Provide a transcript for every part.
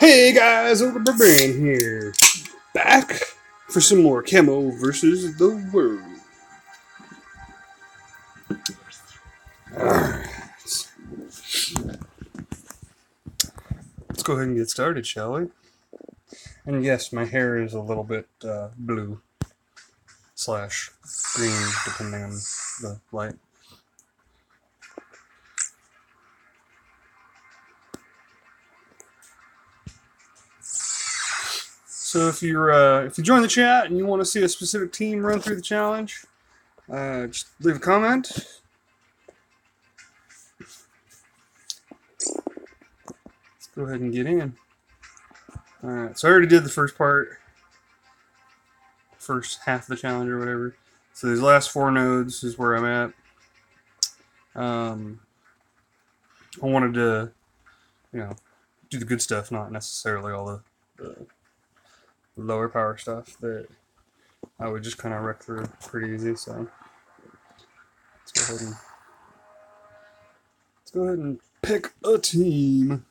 Hey guys, OgreBarberian here, back for some more Chemo versus the world. Alright, let's go ahead and get started, shall we? And yes, my hair is a little bit blue / green, depending on the light. So if you join the chat and you want to see a specific team run through the challenge, just leave a comment. Let's go ahead and get in. Alright, so I already did the first half of the challenge or whatever. So these last 4 nodes is where I'm at. I wanted to, do the good stuff, not necessarily all the lower power stuff that I would just kind of wreck through pretty easy. So let's go ahead and pick a team.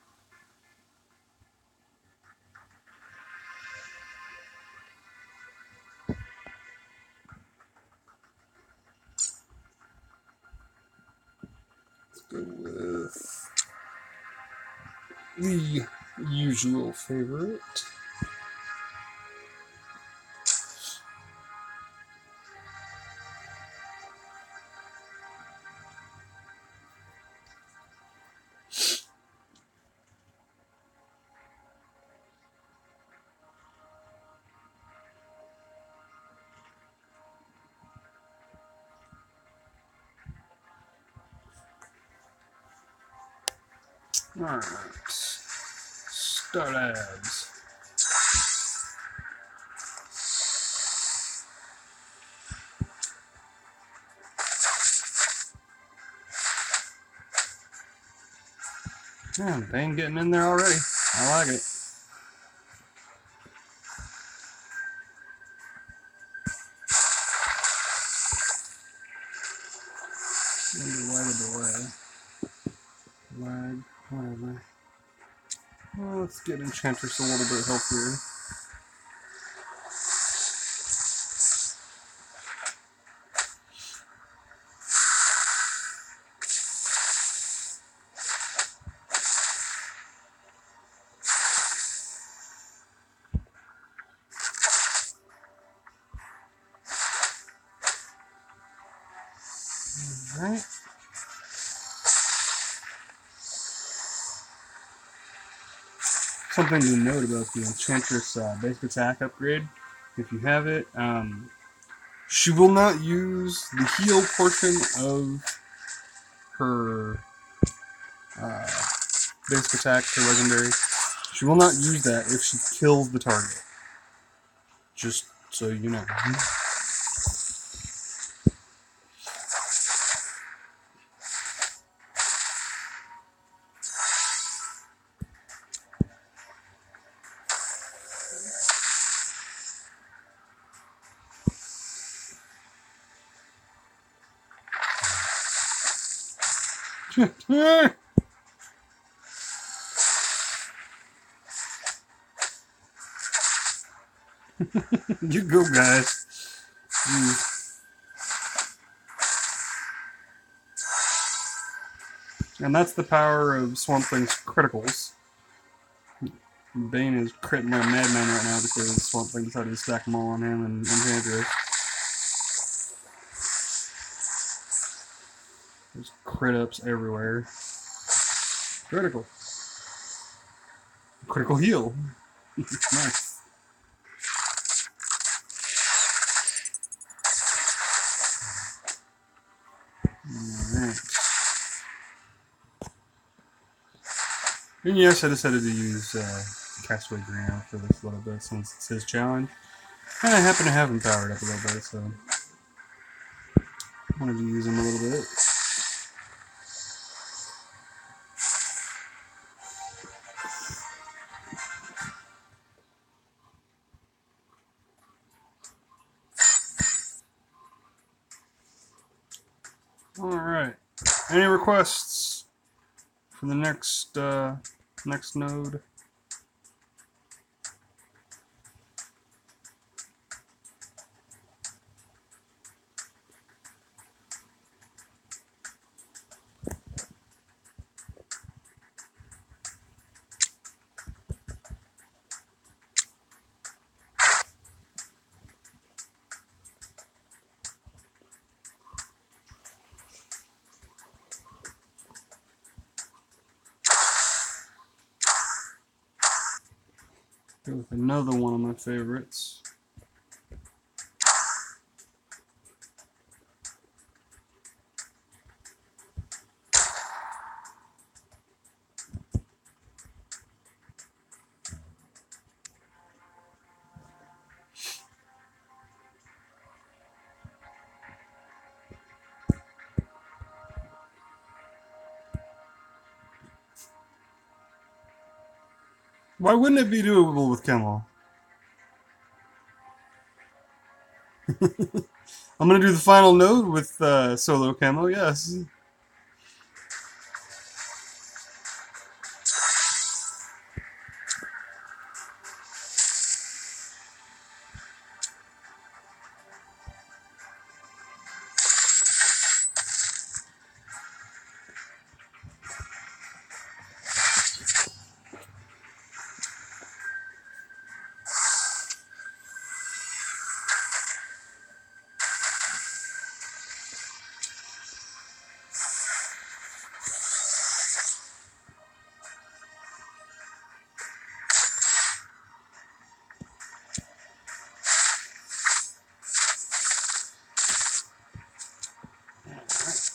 Let's go with the usual favorite. Alright, start ads. Yeah, they ain't getting in there already. I like it. Lag, whatever. Well, let's get Enchantress a little bit healthier. Alright. Something to note about the Enchantress basic attack upgrade, if you have it, she will not use the heal portion of her basic attack, her legendary. She will not use that if she kills the target. Just so you know. You go, guys. And that's the power of Swamp Thing's criticals. Bane is critting like a madman right now because Swamp Thing decided to stack them all on him and Enchantress. There's crit ups everywhere. Critical. Critical heal. Nice. Alright. And yes, I decided to use Castaway Green for this little bit since it's his challenge. And I happen to have him powered up a little bit, so I wanted to use him a little bit. Alright. Any requests for the next node? Go with another one of my favorites. Why wouldn't it be doable with Chemo? I'm gonna do the final node with solo Chemo, yes.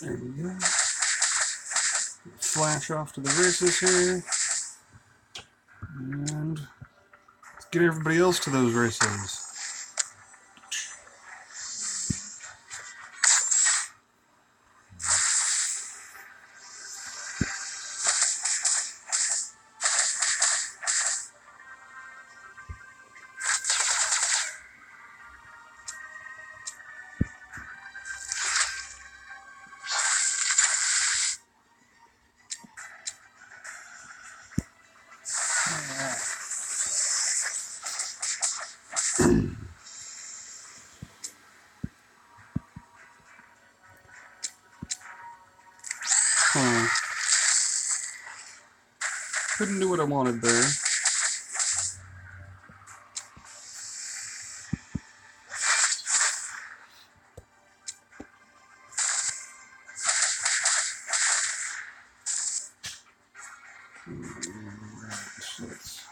There we go. Flash off to the races here. And let's get everybody else to those races. Couldn't do what I wanted there. Alright, so let's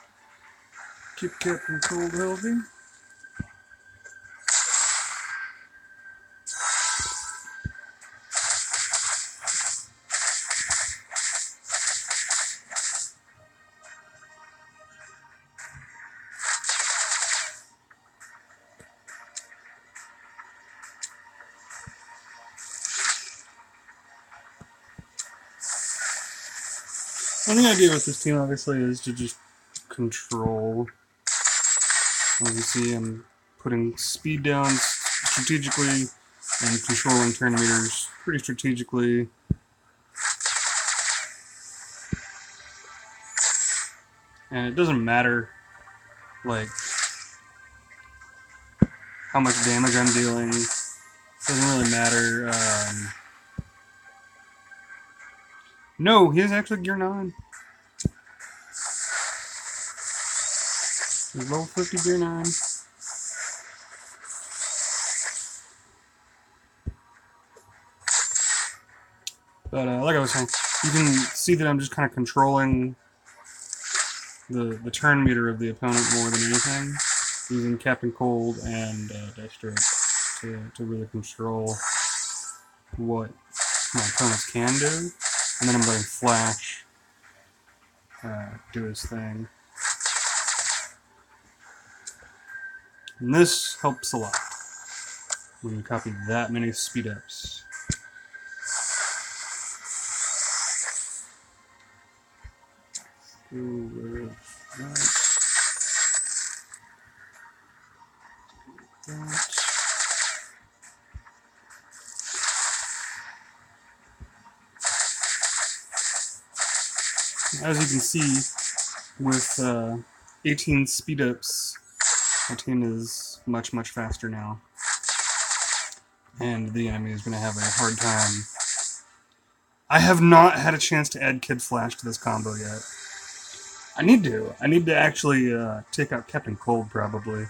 keep Captain Cold healthy. The only idea with this team, obviously, is to just control. As you see, I'm putting speed down strategically and controlling turn meters pretty strategically. And it doesn't matter, like, how much damage I'm dealing. It doesn't really matter. No, he is actually gear 9. He's level 50 gear 9. But like I was saying, you can see that I'm just kind of controlling the turn meter of the opponent more than anything, using Captain Cold and Destro to really control what my opponents can do, and then I'm letting Flash do his thing. And this helps a lot when you copy that many speed ups. As you can see, with 18 speed ups, our team is much, much faster now. And the enemy is going to have a hard time. I have not had a chance to add Kid Flash to this combo yet. I need to. I need to actually take out Captain Cold, probably.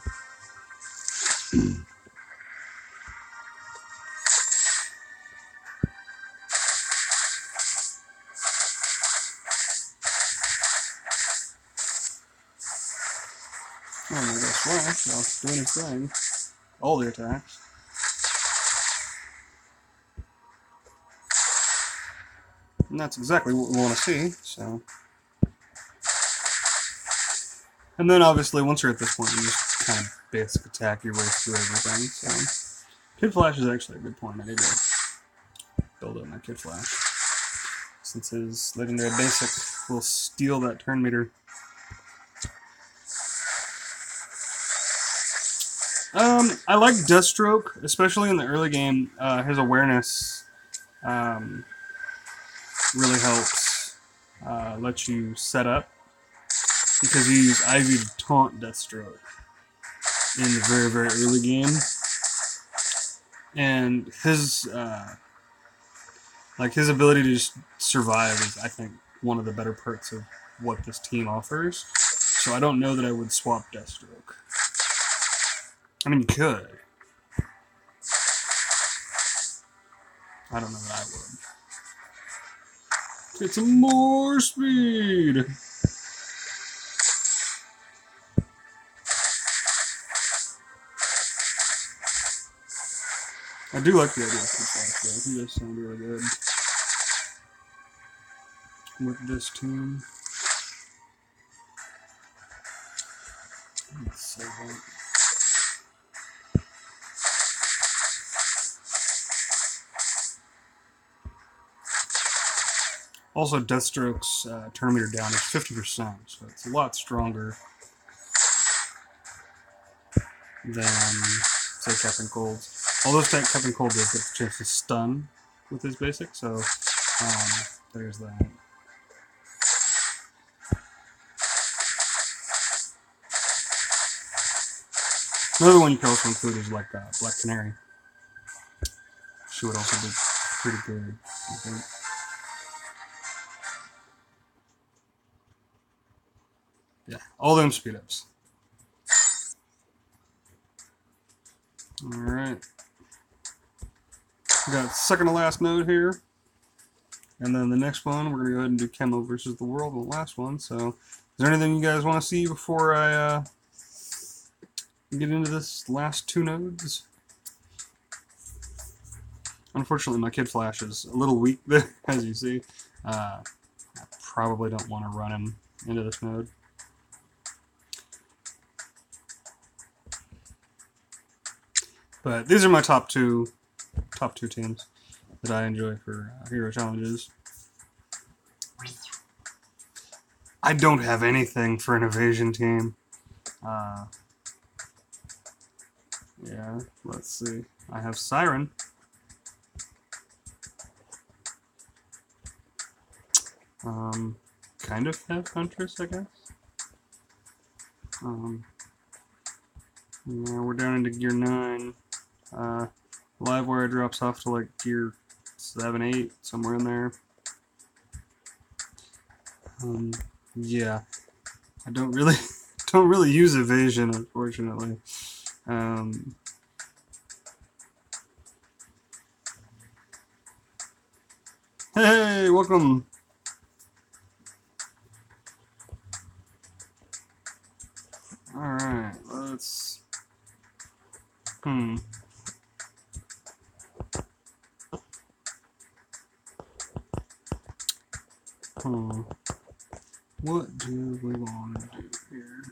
Oh, there goes Flash. I'll do anything. All the attacks. And that's exactly what we want to see, so. And then obviously, once you're at this point, you just kind of basic attack your way through everything, so. Kid Flash is actually a good point. I need to build up my Kid Flash. Since his legendary basic will steal that turn meter. I like Deathstroke, especially in the early game. His awareness really helps let you set up, because you use Ivy to taunt Deathstroke in the very, very early game. And his his ability to just survive is, I think, one of the better parts of what this team offers. So I don't know that I would swap Deathstroke. I mean, you could. I don't know that I would. Get some more speed! I do like the idea of Kid Flash, though. I think this sounds really good with this team. Let's save it. Also, Deathstroke's turn meter down is 50%, so it's a lot stronger than, say, Captain Cold's. Although Captain Cold does get the chance to stun with his basic, so there's that. Another one you can also include is like Black Canary. She would also be pretty good, I think. Yeah, all them speed ups. Alright. We got second to last node here. And then the next one, we're going to go ahead and do Chemo versus the World on the last one. So, is there anything you guys want to see before I get into this last two nodes? Unfortunately, my Kid Flash is a little weak, as you see. I probably don't want to run him into this node. But these are my top two teams that I enjoy for hero challenges. I don't have anything for an evasion team. Yeah, let's see. I have Siren. Kind of have Huntress, I guess. Yeah, we're down into gear 9. Livewire drops off to like gear 7, 8, somewhere in there. Yeah, I don't really use evasion, unfortunately. Hey, welcome. All right, let's. What do we want to do here?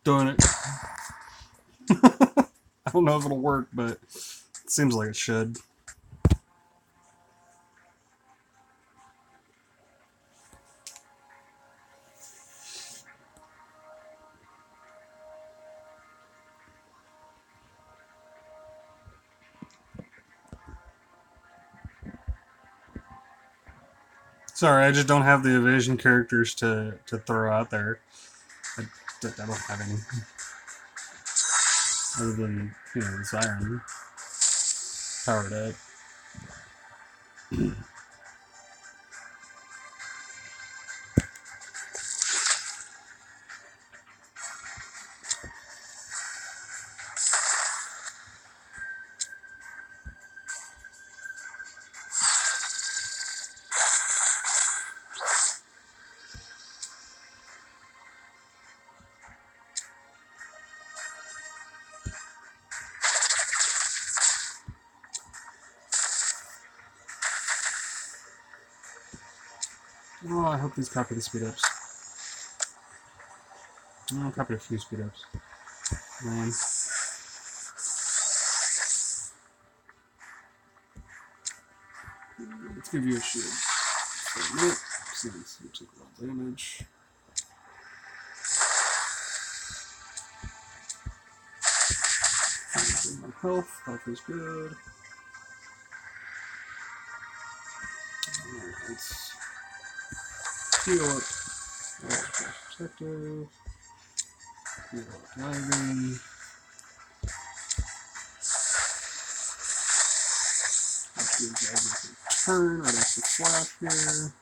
Doing it. I don't know if it'll work, but it seems like it should. Sorry, I just don't have the evasion characters to throw out there. I don't have any. Other than, the Siren. Powered up. Oh, I hope these copy the speed ups. I'll copy a few speed ups. Man. Let's give you a shield. Since you took a lot of damage. My health. Health is good. Alright, let's heal up. Protective. Heal up diving. Let's give diving a turn right after flash here.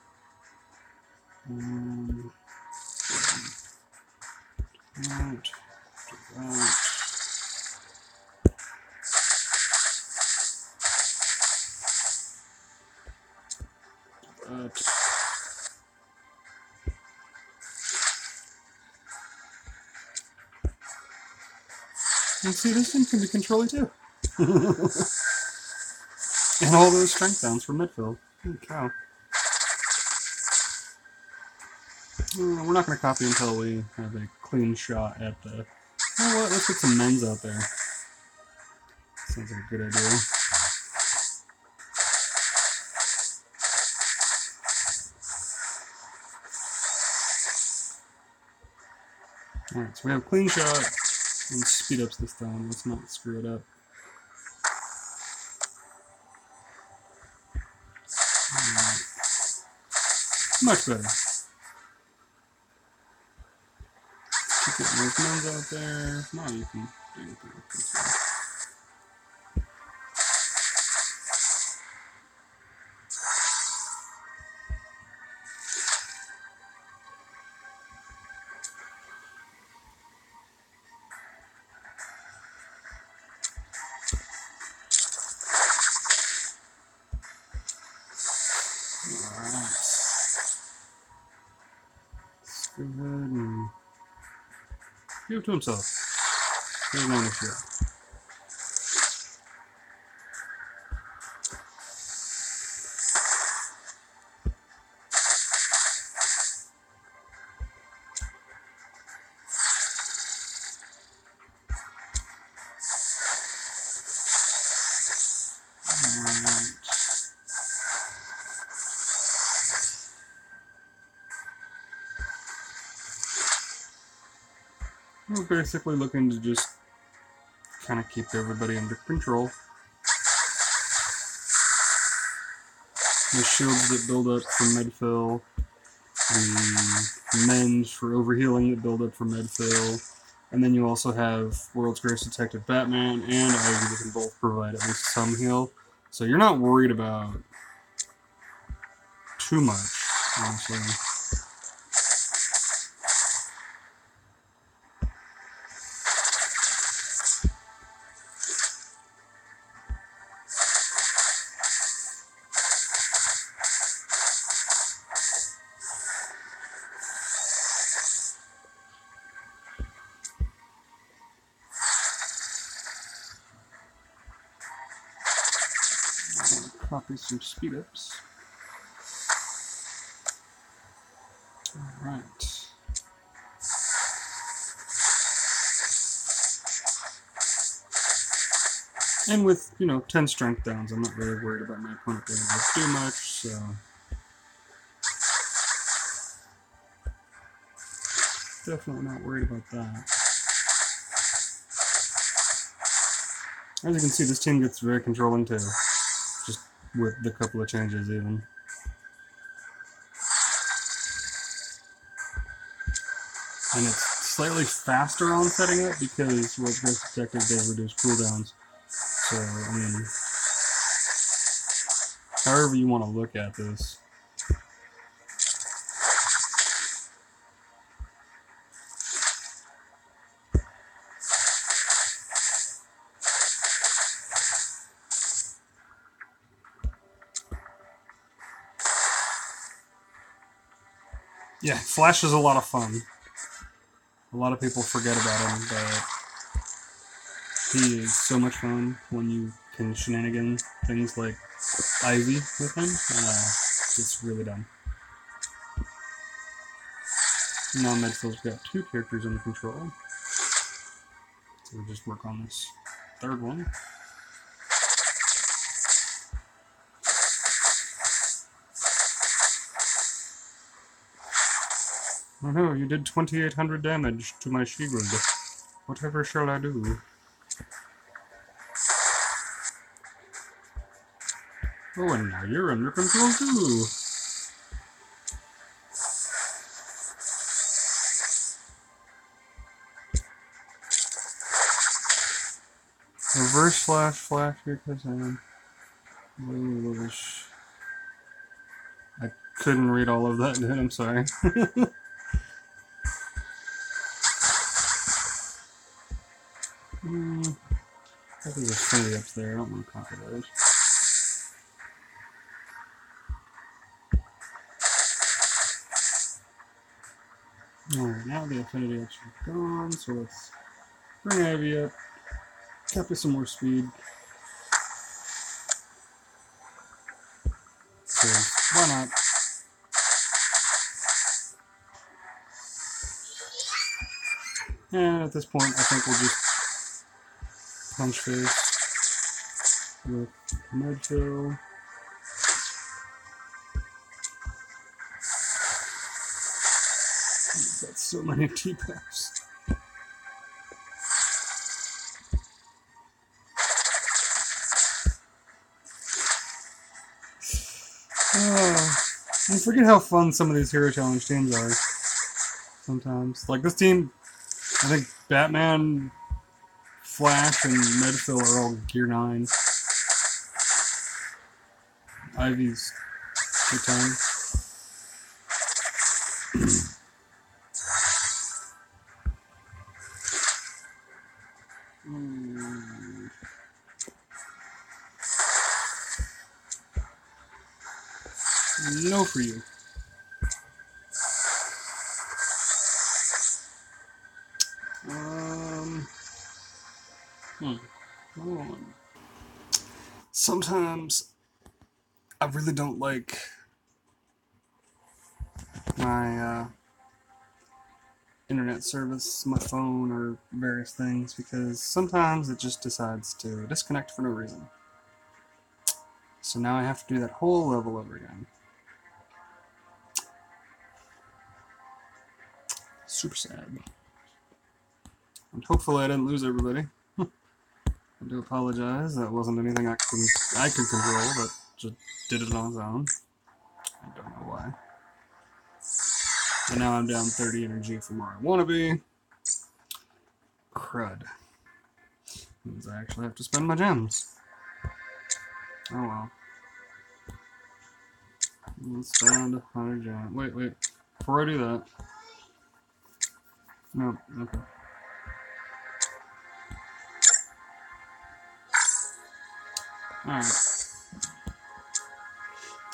That. And see, this thing can be controlly too. And all those strength downs for midfield. Holy cow. We're not going to copy until we have a clean shot at the... You know what? Let's get some men's out there. Sounds like a good idea. Alright, so we have a clean shot and speed ups this time. Let's not screw it up. Much better. Keep getting those men's out there. Now you can do anything with this. Go ahead and give it to himself. There's no issue. We're basically looking to just kind of keep everybody under control. The shields that build up for midfill, the men's for overhealing that build up for midfill, and then you also have World's Greatest Detective Batman and Ivy that can both provide at least some heal. So you're not worried about too much, honestly. Copy some speed ups. Alright. And with, 10 strength downs, I'm not really worried about my opponent being able to do much, so... Definitely not worried about that. As you can see, this team gets very controlling too. Just with the couple of changes even. And it's slightly faster on setting up because World's Greatest Detective does reduce cooldowns. So, I mean, however you want to look at this. Yeah, Flash is a lot of fun. A lot of people forget about him, but he is so much fun when you can shenanigan things like Ivy with him. It's really dumb. Now Medfield's got 2 characters under control. So we'll just work on this 3rd one. Oh no, you did 2,800 damage to my shield. Whatever shall I do? Oh, and now you're under control too. Reverse flash because I couldn't read all of that, dude. I'm sorry. I think there's affinity up there. I don't want to copy those. Alright, now the affinity ups are gone, so let's bring Ivy up, copy some more speed. So, why not? And at this point, I think we'll just punch face with Medfill. Got so many T-Paps. I forget how fun some of these Hero Challenge teams are. Sometimes. Like this team, I think Batman, Flash, and Medfill are all Gear 9. Ivy's Gear 10. No for you. Hold on. Sometimes I really don't like my internet service, my phone, or various things because sometimes it just decides to disconnect for no reason. So now I have to do that whole level over again. Super sad. And hopefully I didn't lose everybody. I do apologize. That wasn't anything I could control, but just did it on its own. I don't know why. And now I'm down 30 energy from where I want to be. Crud. Means I actually have to spend my gems. Oh well. Let's spend 100 gems. Wait. Before I do that. No, okay. Alright.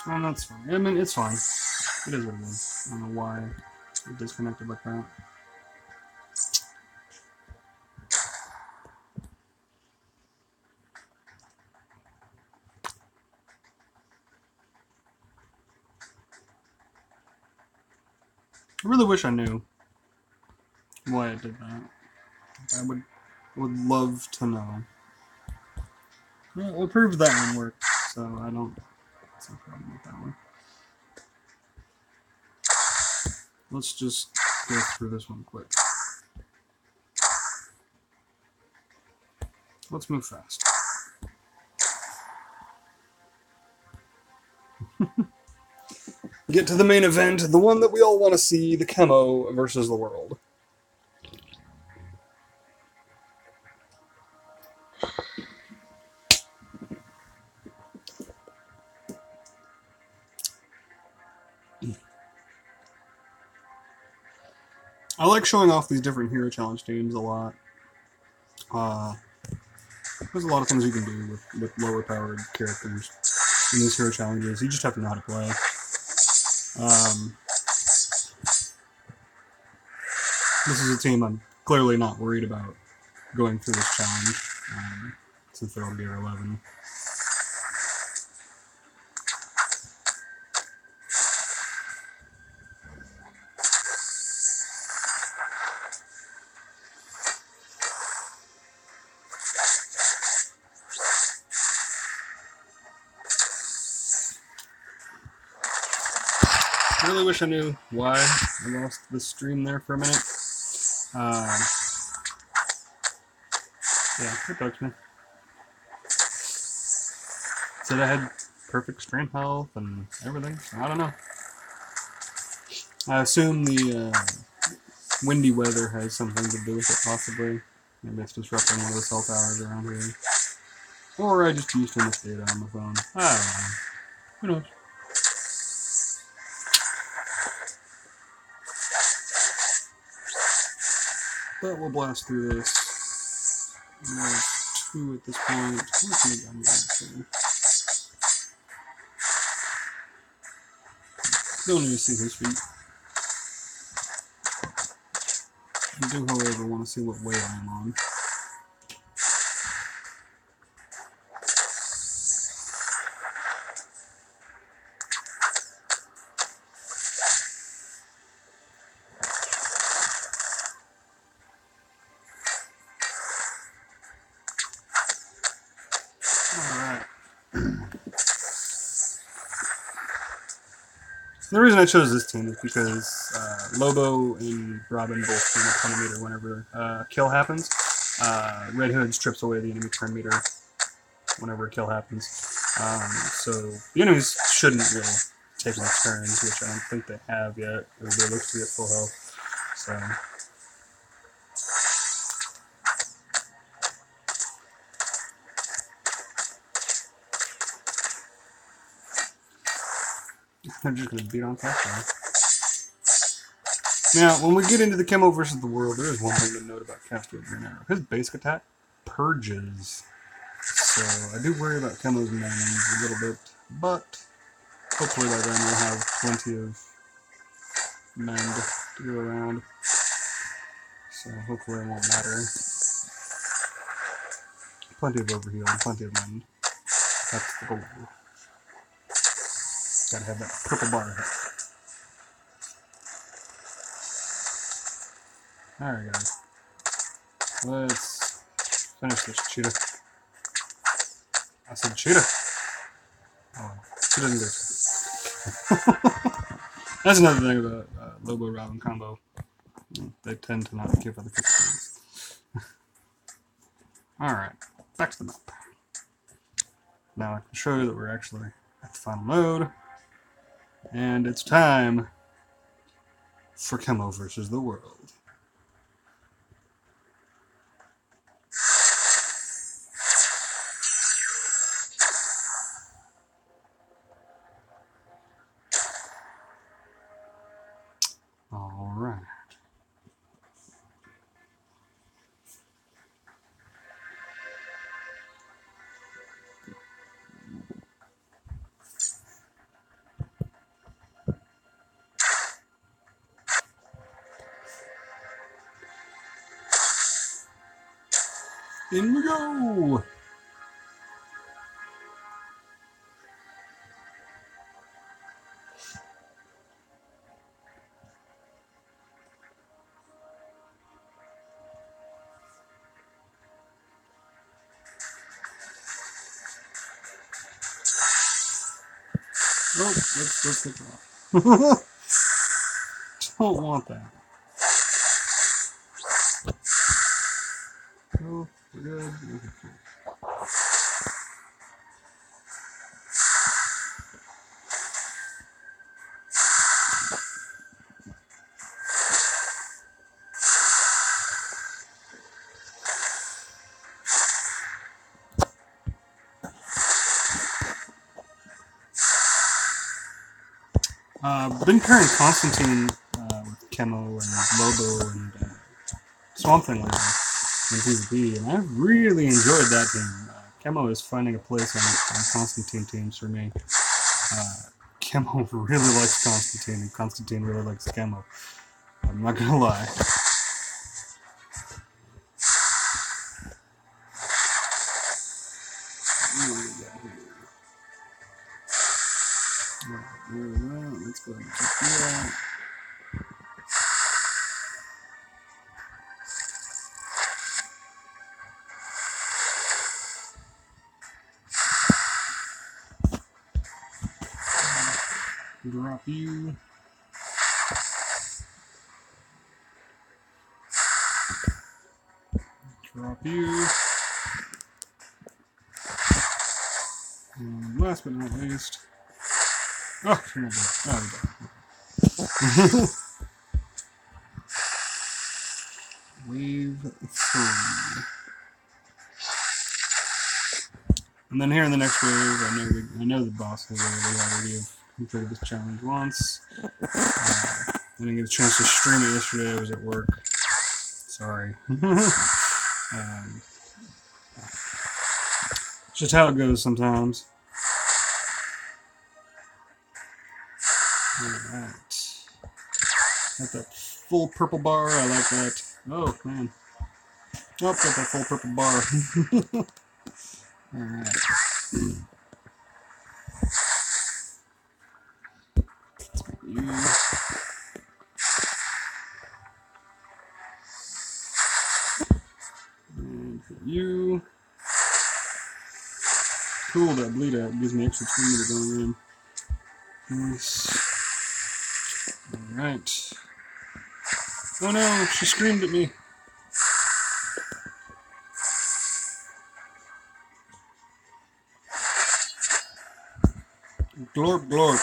Oh, that's fine. I mean, it's fine. It is what it is. I don't know why it disconnected like that. I really wish I knew why it did that. I would love to know. Well, it proved that one worked, so I don't see a problem with that one. Let's just go through this one quick. Let's move fast. Get to the main event, the one that we all want to see, the Chemo versus the world. I like showing off these different Hero Challenge teams a lot. There's a lot of things you can do with lower powered characters in these Hero Challenges. You just have to know how to play. This is a team I'm clearly not worried about going through this challenge, since they're all Gear 11. really wish I knew why I lost the stream there for a minute. Yeah, it bugs me. Said I had perfect stream health and everything. So I don't know. I assume the windy weather has something to do with it, possibly. Maybe it's disrupting one of the cell towers around here. Or I just used too much data on my phone. I don't know. Who knows? But we'll blast through this. There's 2 at this point. What's me down here? Don't even see his feet. I do, however, want to see what way I am on. The reason I chose this team is because Lobo and Robin both gain a 20 meter whenever a kill happens. Red Hood strips away the enemy turn meter whenever a kill happens. So the enemies shouldn't really take any turns, which I don't think they have yet. Everybody looks to be at full health. So they're just going to beat on Castaway. Now, when we get into the Chemo versus the world, there is one thing to note about Castaway Green Arrow. His basic attack purges. So I do worry about Chemo's mends a little bit, but hopefully by then we'll have plenty of mend to go around. So hopefully it won't matter. Plenty of overheal and plenty of mend. That's the goal. Gotta have that purple bar. Alright guys. Let's finish this cheetah. I said cheetah. Oh, she didn't go cheetah. That's another thing about Lobo Robin combo. They tend to not give other people things. Alright, back to the map. Now I can show you that we're actually at the final node. And it's time for Chemo versus the world. Alright. In we go! Oh, let's take it off. Don't want that. Oh, we're good. Been pairing Constantine with Chemo and Lobo and Swamp Thing lately in PvP, and I've really enjoyed that team. Chemo is finding a place on Constantine teams for me. Chemo really likes Constantine, and Constantine really likes Chemo. I'm not gonna lie. Let's go ahead and check you out. Drop you. Drop you. And last but not least. Oh, you're not dead. Oh, you're dead. Wave 3. And then here in the next wave, I know the boss has already completed this challenge once. I didn't get a chance to stream it yesterday. I was at work. Sorry. Just how it goes sometimes. Alright. Got that full purple bar. I like that. Oh, man. Oh, got that full purple bar. Alright. You. And you. Cool, that bleed out gives me extra 2 minutes going in. Nice. Alright. Oh no, she screamed at me. Glorp, glorp.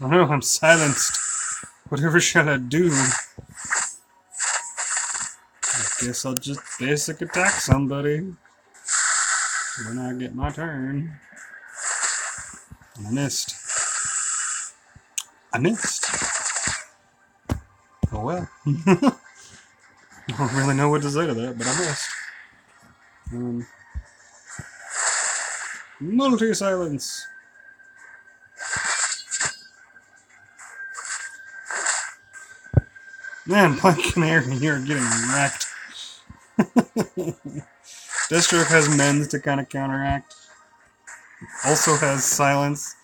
Oh no, I'm silenced. Whatever shall I do? I guess I'll just basic attack somebody when I get my turn. And I missed. I missed. Oh well. I don't really know what to say to that, but I missed. Multi-silence. Man, Black Canary, you're getting wrecked. Deathstroke has Mends to kind of counteract. Also has Silence.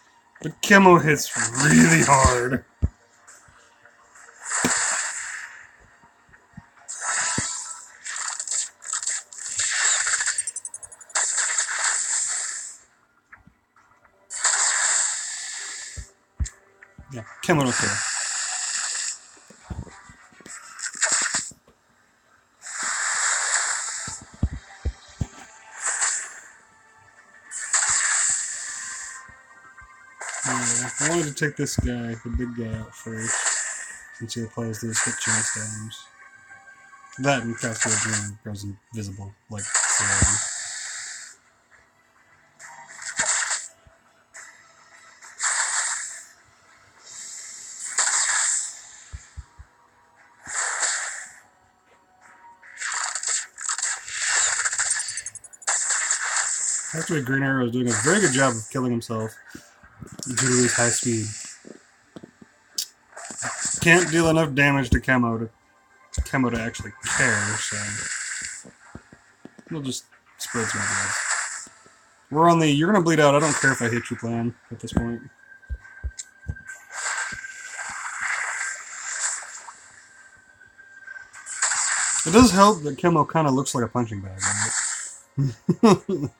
But Chemo hits really hard. Yeah, Chemo don't care. I wanted to take this guy, the big guy, out first, since he applies those hit chance damage. That and Castaway Dream goes invisible, like so. Actually, Green Arrow is doing a very good job of killing himself due to his high speed. Can't deal enough damage to Chemo to actually care, so we'll just spread some blood. We're on the you're gonna bleed out, I don't care if I hit you plan at this point. It does help that Chemo kind of looks like a punching bag, right?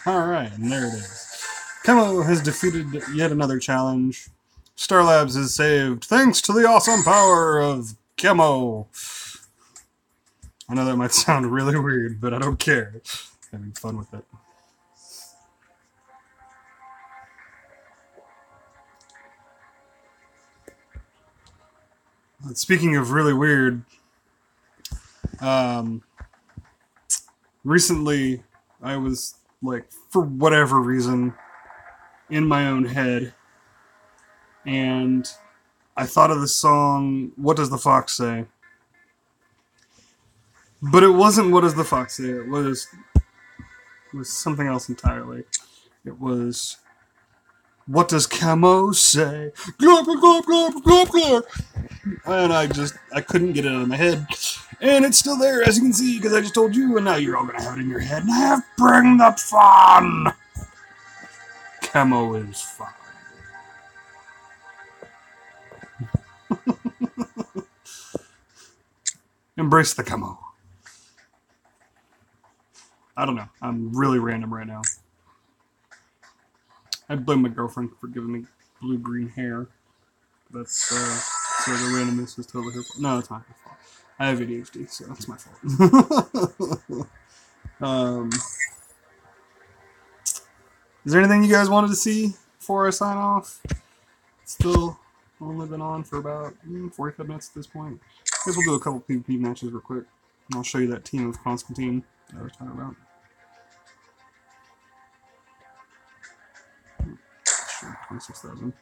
Alright, and there it is. Chemo has defeated yet another challenge. Star Labs is saved thanks to the awesome power of Chemo. I know that might sound really weird, but I don't care. I'm having fun with it. Speaking of really weird, recently I was, like, for whatever reason, in my own head, and I thought of the song, What Does the Fox Say? But it wasn't What Does the Fox Say? It was something else entirely. It was, What Does Chemo Say? Glorp, glorp, glorp, glorp, glorp. And I couldn't get it out of my head. And it's still there, as you can see, because I just told you, and now you're all going to have it in your head. And bring the fun! Chemo is fun. Embrace the Chemo. I don't know. I'm really random right now. I blame my girlfriend for giving me blue-green hair. That's so the randomness is totally her fault. No, it's not her fault. I have ADHD, so that's my fault. Is there anything you guys wanted to see before I sign off? It's still only been on for about 45 minutes at this point. I guess we'll do a couple PvP matches real quick. And I'll show you that team of Constantine that I was talking about. Sure, 26,000.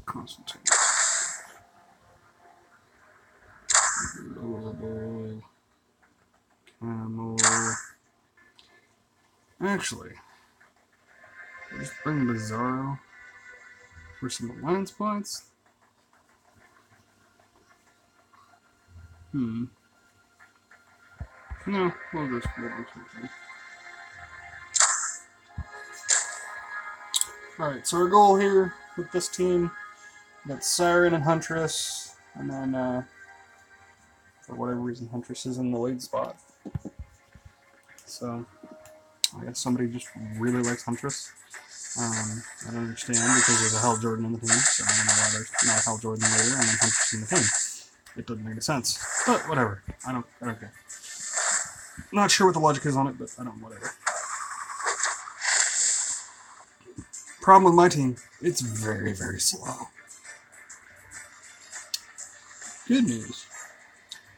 Constantine. Lobo. Chemo. Actually, I'll just bring Bizarro for some alliance points. No, we'll just something. Alright, so our goal here with this team, we got Siren and Huntress, and then, for whatever reason, Huntress is in the lead spot. So, I guess somebody just really likes Huntress. I don't understand because there's a Hell Jordan in the team, so I don't know why there's not a Hell Jordan later and then Huntress in the team. It doesn't make any sense. But whatever. I don't care. Not sure what the logic is on it, but whatever. Problem with my team, it's very, very slow. Good news.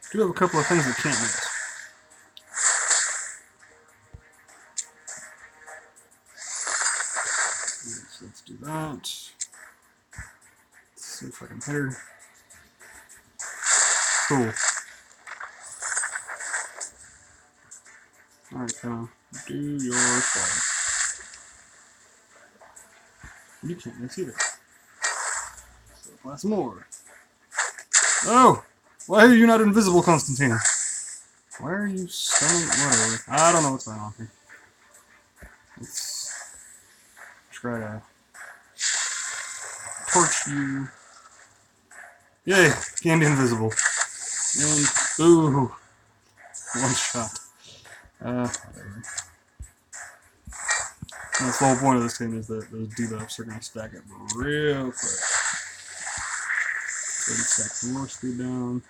I do have a couple of things that can't miss. So let's do that. Let's see if I can hit her. Cool. Alright, do your stuff. You can't miss either. So, plus more. Oh! Why are you not invisible, Constantine? Why are you stunning? Whatever. I don't know what's going on here. Let's try to torch you. Yay! Candy invisible. And, ooh. One shot. Whatever. That's the whole point of this team is that those debuffs are going to stack up real quick. 30 stacks more speed down.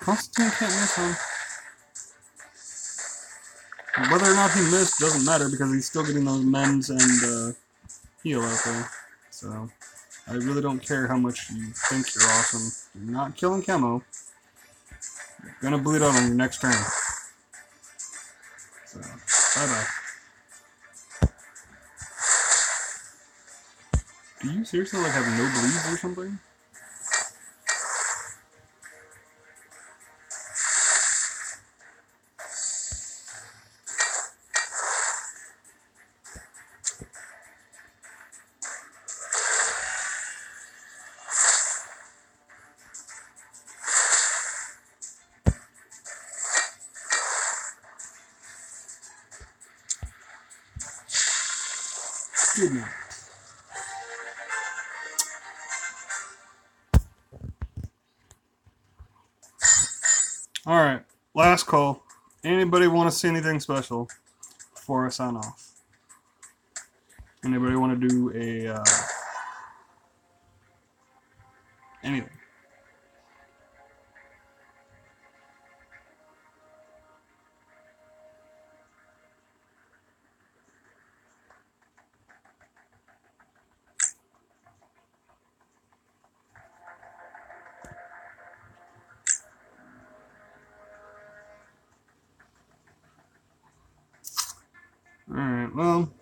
Constantine can't miss, huh? Whether or not he missed doesn't matter because he's still getting those mends and heal out there. So, I really don't care how much you think you're awesome. You're not killing Chemo. You're gonna bleed out on your next turn. So, bye-bye. Do you seriously, like, have no bleeds or something? Good night. Alright, last call. Anybody want to see anything special before I sign off? Anybody want to do a, anything? Alright, well,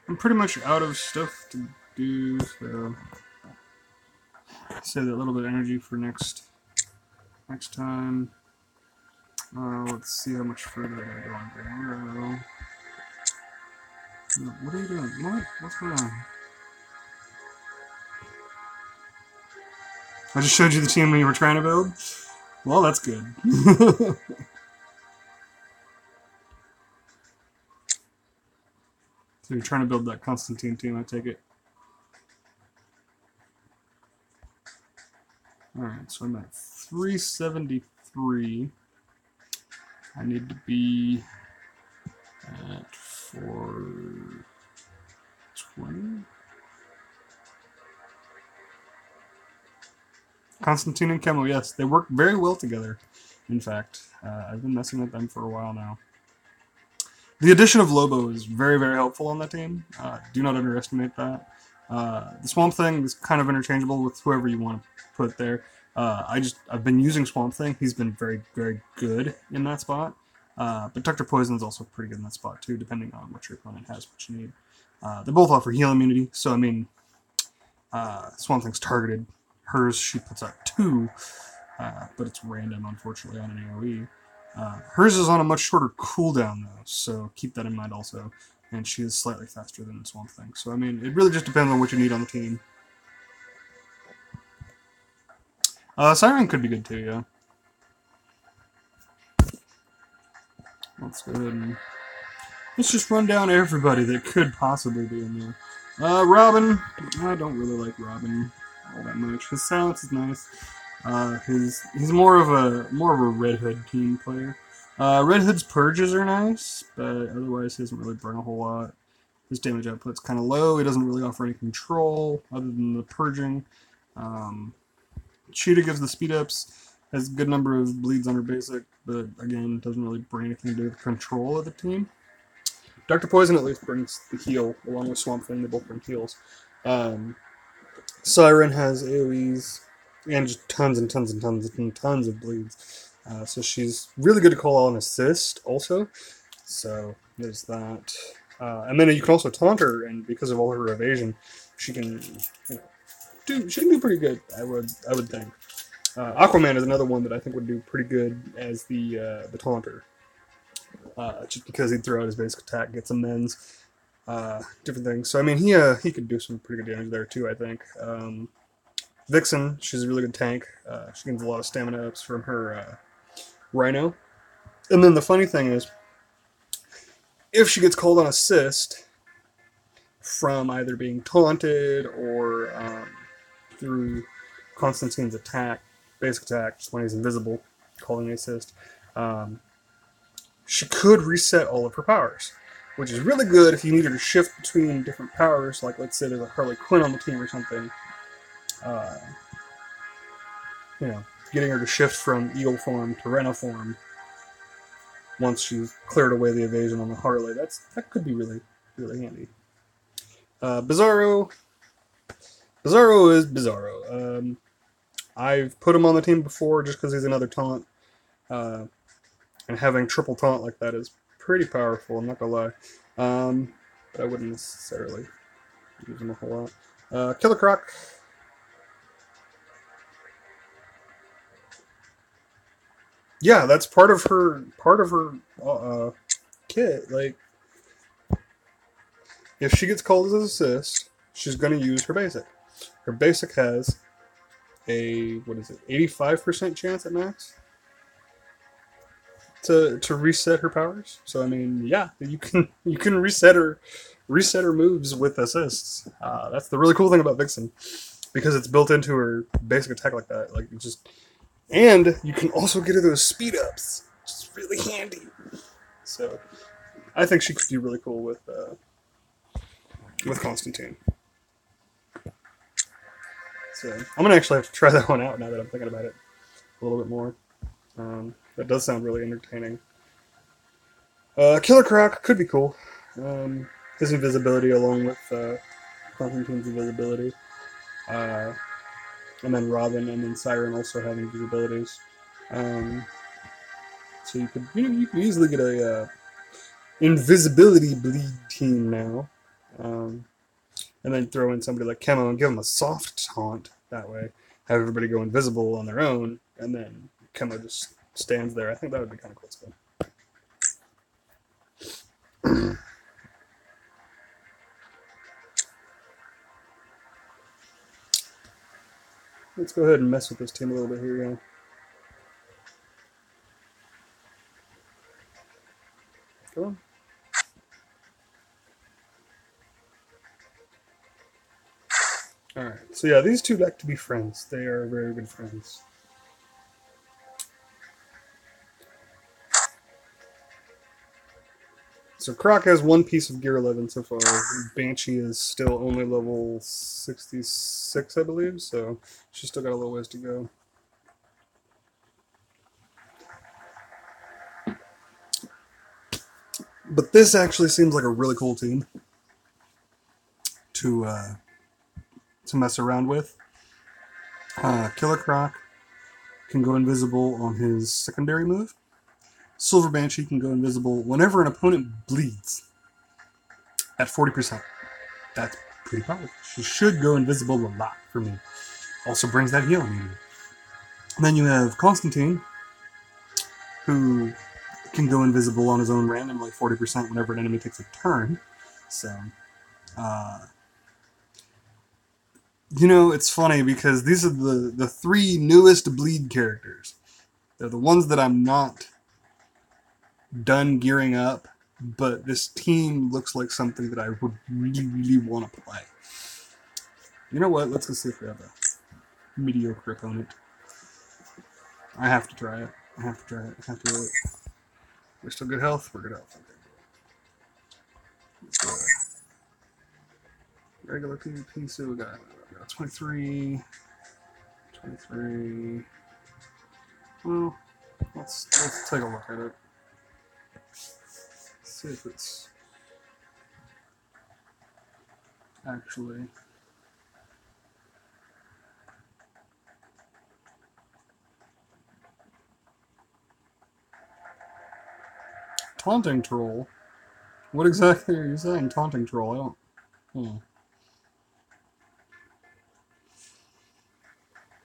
I'm pretty much out of stuff to do, so save that little bit of energy for next time. Let's see how much further I go on Granero. No, what are you doing? What? What's going on? I just showed you the team when you were trying to build? Well, that's good. So you're trying to build that Constantine team, I take it. Alright, so I'm at 373. I need to be at 420. Constantine and Chemo, yes, they work very well together. In fact, I've been messing with them for a while now. The addition of Lobo is very, very helpful on that team. Do not underestimate that. The Swamp Thing is kind of interchangeable with whoever you want to put there. I've been using Swamp Thing. He's been very, very good in that spot. But Dr. Poison is also pretty good in that spot too, depending on what your opponent has, what you need. They both offer heal immunity, so I mean, Swamp Thing's targeted. Hers, she puts out 2, but it's random, unfortunately, on an AoE. Hers is on a much shorter cooldown, though, so keep that in mind also. And she is slightly faster than the Swamp Thing. So, I mean, it really just depends on what you need on the team. Siren could be good, too, yeah. Let's go ahead and... let's just run down everybody that could possibly be in there. Robin. I don't really like Robin all that much. His silence is nice. He's more of a Red Hood team player. Red Hood's purges are nice, but otherwise he doesn't really bring a whole lot. His damage output's kind of low. He doesn't really offer any control other than the purging. Cheetah gives the speed ups, has a good number of bleeds on her basic, but again doesn't really bring anything to do with control of the team. Dr. Poison at least brings the heal along with Swamp Thing. They both bring heals. Siren has AoEs and just tons and tons and tons and tons of bleeds. So she's really good to call out an assist also. So there's that. And then you can also taunt her, and because of all her evasion, she can, do pretty good. I would think. Aquaman is another one that I think would do pretty good as the taunter. Just because he'd throw out his basic attack, get some mends, different things. So I mean, he could do some pretty good damage there too. I think. Vixen, she's a really good tank. She gains a lot of stamina ups from her Rhino. And then the funny thing is, if she gets called on assist from either being taunted or through Constantine's attack, basic attack, just when he's invisible, calling the assist, she could reset all of her powers, which is really good if you need her to shift between different powers, like let's say there's a Harley Quinn on the team or something. Getting her to shift from Eagle form to Rhino form once she's cleared away the evasion on the Harley. That could be really, really handy. Bizarro is Bizarro. I've put him on the team before just because he's another taunt. And having triple taunt like that is pretty powerful, I'm not gonna lie. But I wouldn't necessarily use him a whole lot. Killer Croc. Yeah, that's part of her kit. Like, if she gets called as an assist, she's going to use her basic. Her basic has a 85% chance at max to reset her powers. So I mean, yeah, you can reset her moves with assists. That's the really cool thing about Vixen, because it's built into her basic attack like that. Like, it just. And you can also get her those speed ups, which is really handy. So, I think she could be really cool with Constantine. So, I'm gonna actually have to try that one out now that I'm thinking about it a little bit more. That does sound really entertaining. Killer Croc could be cool. His invisibility along with Constantine's invisibility. And then Robin and then Siren also have invisibilities. So you could easily get a invisibility bleed team now. And then throw in somebody like Chemo and give them a soft taunt that way. Have everybody go invisible on their own, and then Chemo just stands there. I think that would be kind of cool. Let's go ahead and mess with this team a little bit here, yeah. Come on. Alright, So yeah, these two like to be friends. They are very good friends. So Croc has one piece of gear 11 so far. Banshee is still only level 66, I believe, so she's still got a little ways to go. But this actually seems like a really cool team to mess around with. Killer Croc can go invisible on his secondary move. Silver Banshee can go invisible whenever an opponent bleeds at 40%. That's pretty powerful. She should go invisible a lot for me. Also brings that healing meter. And then you have Constantine, who can go invisible on his own random, like 40% whenever an enemy takes a turn. So, it's funny because these are the three newest bleed characters. They're the ones that I'm not done gearing up, but this team looks like something that I would really, really want to play. You know what? Let's go see if we have a mediocre opponent. I have to try it. I have to do it. We're still good health? We're good health. Okay. Let's go. Regular PvP, so we got 23. 23. Well, let's take a look at it. See if it's actually taunting troll. What exactly are you saying, taunting troll? I don't.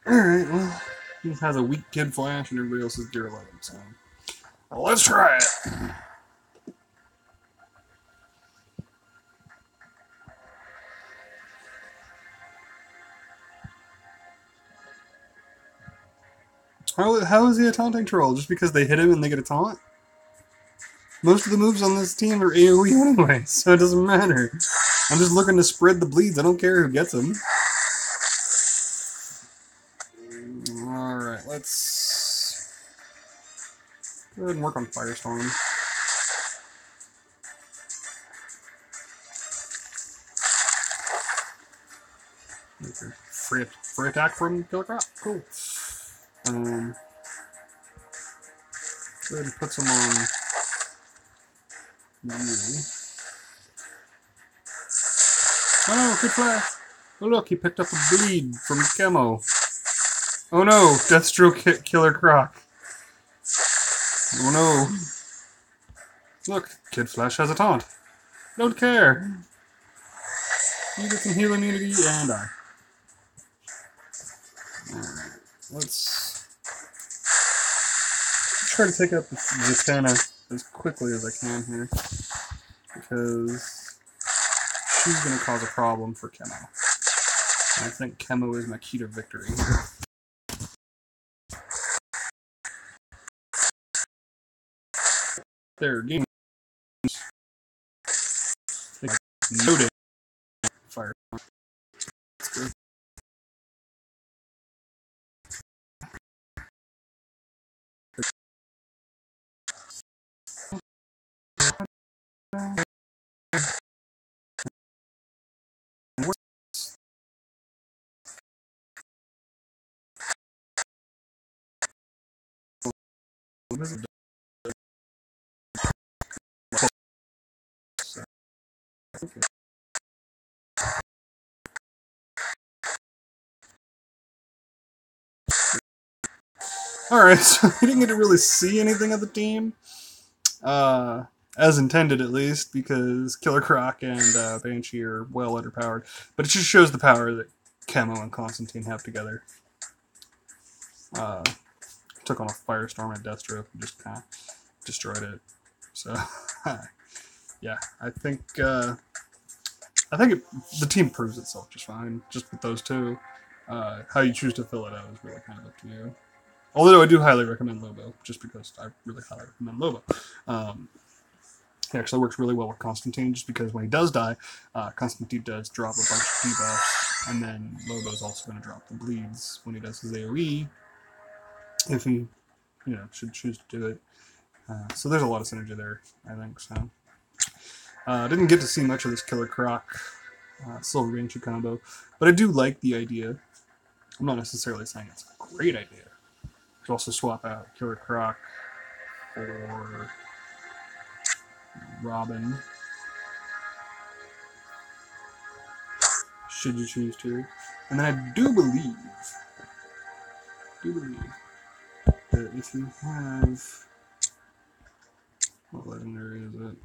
Alright, well, he has a weak kid flash and everybody else is gear 11, so. Well, let's try it! How is he a taunting troll? Just because they hit him and they get a taunt? Most of the moves on this team are AoE anyway, so it doesn't matter. I'm just looking to spread the bleeds. I don't care who gets them. Alright, let's go ahead and work on Firestorm. Okay. Free attack from Killer Croc. Cool. Go ahead and put some on you. Oh no, good flash! Oh look, he picked up a bleed from Chemo. Oh no, Deathstroke Killer Croc. Oh no. Look, Kid Flash has a taunt. Don't care. You get some heal immunity and die. Alright, let's try to take out this Zatanna as quickly as I can here. Because she's going to cause a problem for Chemo. And I think Chemo is my key to victory. Their game noted fire. That's good. Alright, so we didn't get to really see anything of the team. As intended, at least, because Killer Croc and Banshee are well underpowered. But it just shows the power that Chemo and Constantine have together. Took on a Firestorm and Deathstroke and just kind of destroyed it. So, yeah, I think the team proves itself just fine, just with those two. How you choose to fill it out is really kind of up to you. Although I do highly recommend Lobo, just because I really highly recommend Lobo. He actually works really well with Constantine, just because when he does die, Constantine does drop a bunch of debuffs And then Lobo's also going to drop the bleeds when he does his AoE, if he, should choose to do it. So there's a lot of synergy there, I think. So didn't get to see much of this Killer Croc Silver Banshee combo, but I do like the idea. I'm not necessarily saying it's a great idea. You could also swap out Killer Croc for Robin, should you choose to. And then I do believe that if you have, what legendary is it?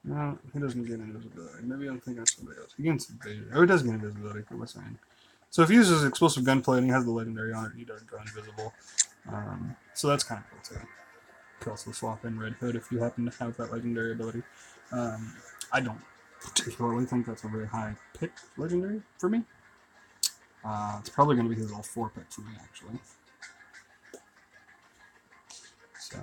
No, he doesn't get invisibility. Maybe I'm thinking of somebody else. He gains evasion. Oh, he does get invisibility, what was I saying? So if he uses explosive gunplay and he has the legendary on it, he does go invisible. So that's kind of cool too. You can also swap in Red Hood if you happen to have that legendary ability. I don't particularly think that's a very high pick legendary for me. It's probably going to be his all 4 pick for me, actually. So